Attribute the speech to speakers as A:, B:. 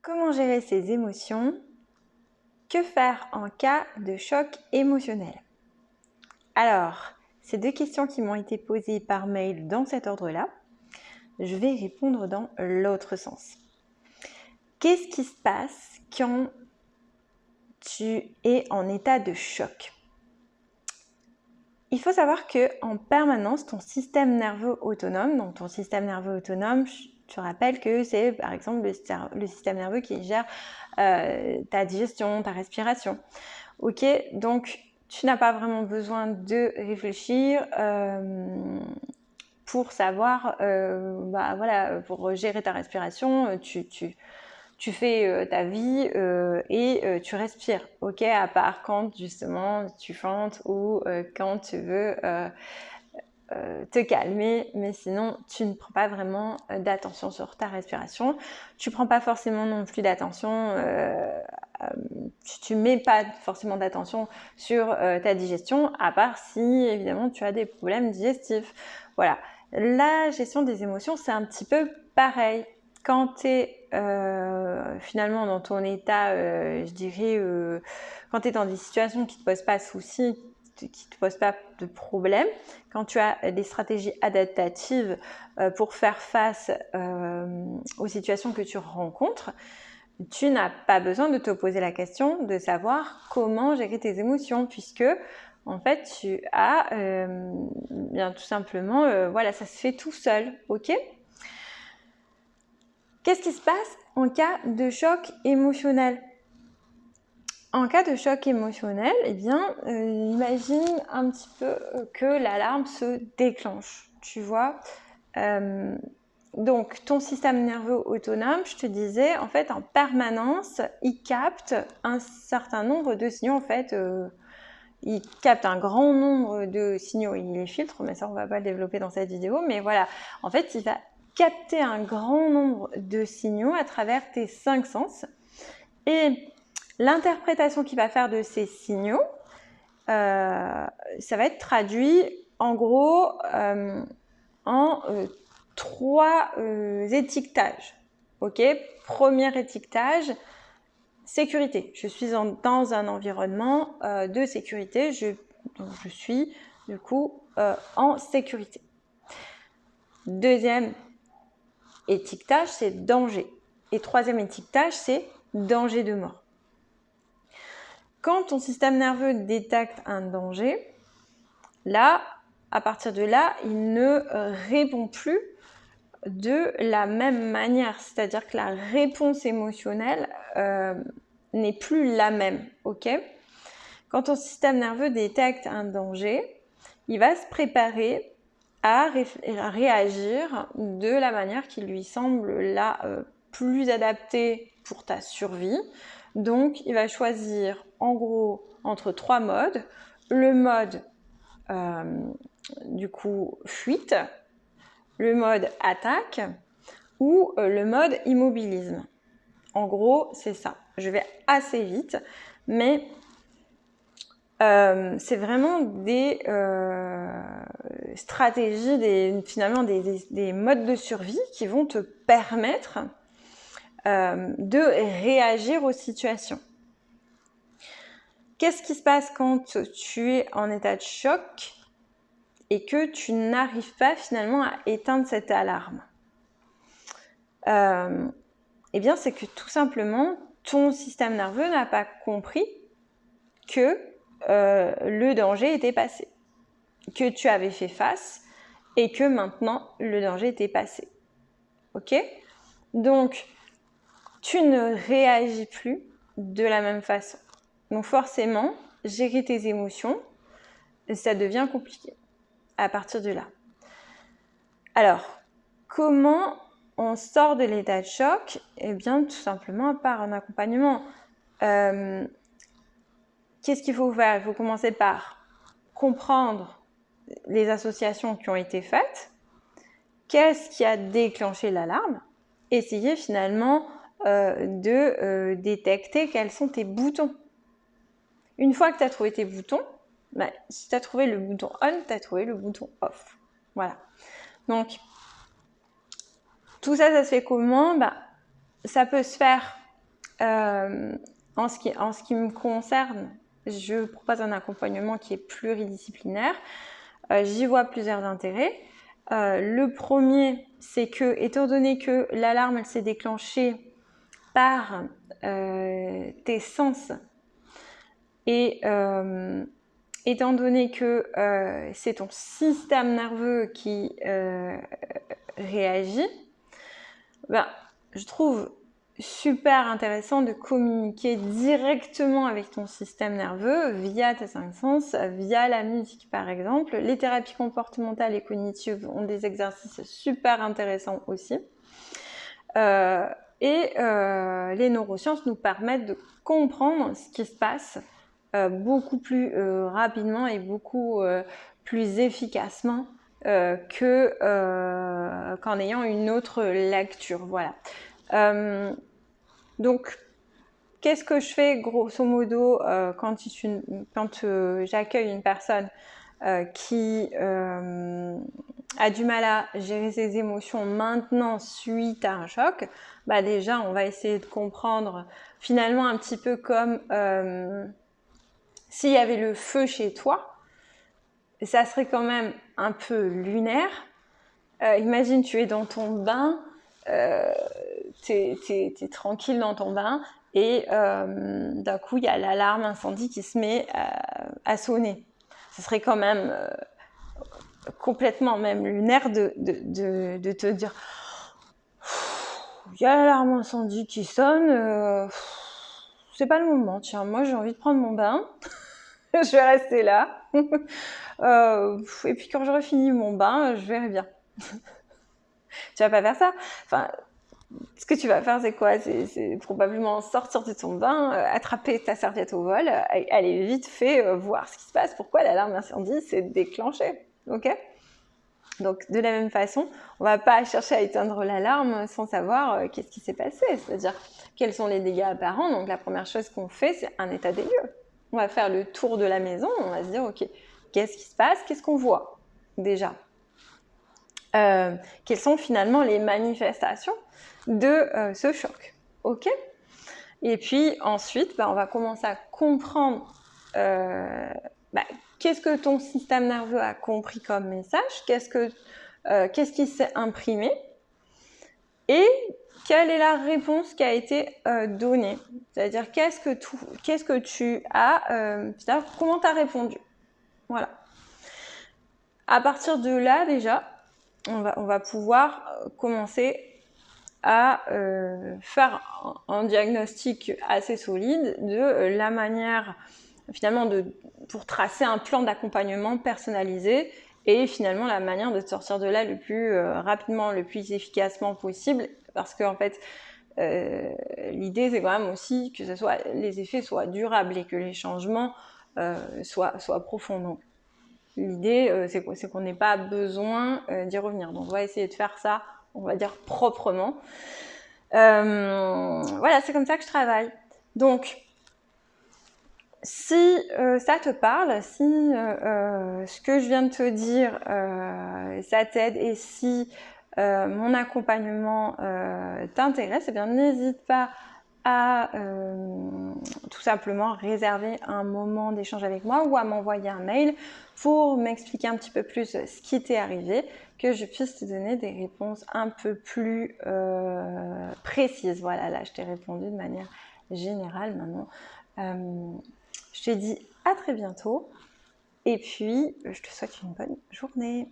A: Comment gérer ses émotions? Que faire en cas de choc émotionnel? Alors, ces deux questions qui m'ont été posées par mail dans cet ordre-là, je vais répondre dans l'autre sens. Qu'est-ce qui se passe quand tu es en état de choc? Il faut savoir qu'en permanence, ton système nerveux autonome, donc ton système nerveux autonome, je te rappelle que c'est par exemple le système nerveux qui gère ta digestion, ta respiration. Ok, donc tu n'as pas vraiment besoin de réfléchir pour savoir, voilà, pour gérer ta respiration, tu fais ta vie et tu respires, ok, à part quand justement tu chantes ou quand tu veux te calmer, mais sinon tu ne prends pas vraiment d'attention sur ta respiration. Tu prends pas forcément non plus d'attention, tu mets pas forcément d'attention sur ta digestion, à part si évidemment tu as des problèmes digestifs. Voilà, la gestion des émotions, c'est un petit peu pareil. Quand tu es finalement dans ton état, je dirais, quand tu es dans des situations qui ne te posent pas de soucis, qui ne te posent pas de problème, quand tu as des stratégies adaptatives pour faire face aux situations que tu rencontres, tu n'as pas besoin de te poser la question de savoir comment gérer tes émotions, puisque en fait tu as bien tout simplement, voilà, ça se fait tout seul, ok? Qu'est-ce qui se passe en cas de choc émotionnel? En cas de choc émotionnel, eh bien, imagine un petit peu que l'alarme se déclenche, tu vois. Donc, ton système nerveux autonome, je te disais, en fait, en permanence, il capte un certain nombre de signaux, en fait, il capte un grand nombre de signaux, il les filtre, mais ça, on va pas le développer dans cette vidéo, mais voilà, en fait, il va capter un grand nombre de signaux à travers tes 5 sens, et l'interprétation qu'il va faire de ces signaux, ça va être traduit en gros en 3 étiquetages. Ok, premier étiquetage, sécurité. Je suis dans un environnement de sécurité. Donc je suis du coup en sécurité. Deuxième étiquetage, c'est danger. Et troisième étiquetage, c'est danger de mort. Quand ton système nerveux détecte un danger, là, à partir de là, il ne répond plus de la même manière. C'est-à-dire que la réponse émotionnelle n'est plus la même, ok? Quand ton système nerveux détecte un danger, il va se préparer à réagir de la manière qui lui semble la plus adaptée pour ta survie. Donc, il va choisir en gros entre 3 modes. Le mode du coup fuite, le mode attaque ou le mode immobilisme. En gros, c'est ça. Je vais assez vite, mais c'est vraiment des stratégies, finalement des modes de survie qui vont te permettre de réagir aux situations. Qu'est-ce qui se passe quand tu es en état de choc et que tu n'arrives pas finalement à éteindre cette alarme? Eh bien, c'est que tout simplement, ton système nerveux n'a pas compris que le danger était passé, que tu avais fait face et que maintenant, le danger était passé. Ok? Donc, tu ne réagis plus de la même façon. Donc forcément, gérer tes émotions, ça devient compliqué à partir de là. Alors, comment on sort de l'état de choc? Eh bien, tout simplement par un accompagnement. Qu'est-ce qu'il faut faire? Il faut commencer par comprendre les associations qui ont été faites. Qu'est-ce qui a déclenché l'alarme? Essayer finalement de détecter quels sont tes boutons. Une fois que tu as trouvé tes boutons, si tu as trouvé le bouton on, tu as trouvé le bouton off. Voilà. Donc, tout ça, ça se fait comment? Ça peut se faire En ce qui me concerne, je propose un accompagnement qui est pluridisciplinaire. J'y vois plusieurs intérêts. Le premier, c'est que, étant donné que l'alarme, elle s'est déclenchée par tes sens, et étant donné que c'est ton système nerveux qui réagit, ben, je trouve super intéressant de communiquer directement avec ton système nerveux via tes cinq sens, via la musique par exemple. Les thérapies comportementales et cognitives ont des exercices super intéressants aussi. Les neurosciences nous permettent de comprendre ce qui se passe beaucoup plus rapidement et beaucoup plus efficacement qu'en ayant une autre lecture. Voilà. Donc, qu'est-ce que je fais grosso modo quand j'accueille une personne qui a du mal à gérer ses émotions maintenant suite à un choc? Bah déjà, on va essayer de comprendre finalement un petit peu comme s'il y avait le feu chez toi, ça serait quand même un peu lunaire. Imagine, tu es dans ton bain, t'es tranquille dans ton bain et d'un coup, il y a l'alarme incendie qui se met à sonner. Ce serait quand même complètement même lunaire de te dire il y a l'alarme incendie qui sonne, c'est pas le moment, tiens, moi j'ai envie de prendre mon bain, je vais rester là. Et puis quand j'aurai fini mon bain, je verrai bien. Tu vas pas faire ça. Enfin, ce que tu vas faire, c'est quoi? C'est probablement sortir de ton bain, attraper ta serviette au vol, aller vite fait voir ce qui se passe, pourquoi l'alarme incendie s'est déclenchée. Ok? Donc, de la même façon, on va pas chercher à éteindre l'alarme sans savoir qu'est-ce qui s'est passé. C'est-à-dire, quels sont les dégâts apparents. Donc, la première chose qu'on fait, c'est un état des lieux. On va faire le tour de la maison, on va se dire, ok, qu'est-ce qui se passe? Qu'est-ce qu'on voit déjà? Quelles sont finalement les manifestations de ce choc? Ok? Et puis ensuite, on va commencer à comprendre qu'est-ce que ton système nerveux a compris comme message, qu'est-ce qui s'est imprimé et quelle est la réponse qui a été donnée. C'est-à-dire qu'est-ce que tu as, comment tu as répondu. Voilà. À partir de là, déjà, on va pouvoir commencer à faire un diagnostic assez solide de la manière, finalement, pour tracer un plan d'accompagnement personnalisé et finalement la manière de sortir de là le plus rapidement, le plus efficacement possible. Parce qu'en fait, l'idée, c'est quand même aussi que les effets soient durables et que les changements soient profonds. Donc, l'idée, c'est qu'on n'ait pas besoin d'y revenir. Donc, on va essayer de faire ça, on va dire, proprement. Voilà, c'est comme ça que je travaille. Donc, si ça te parle, si ce que je viens de te dire, ça t'aide et si mon accompagnement t'intéresse, eh bien, n'hésite pas à tout simplement réserver un moment d'échange avec moi ou à m'envoyer un mail pour m'expliquer un petit peu plus ce qui t'est arrivé, que je puisse te donner des réponses un peu plus précises. Voilà, là, je t'ai répondu de manière générale maintenant. Je te dis à très bientôt et puis je te souhaite une bonne journée.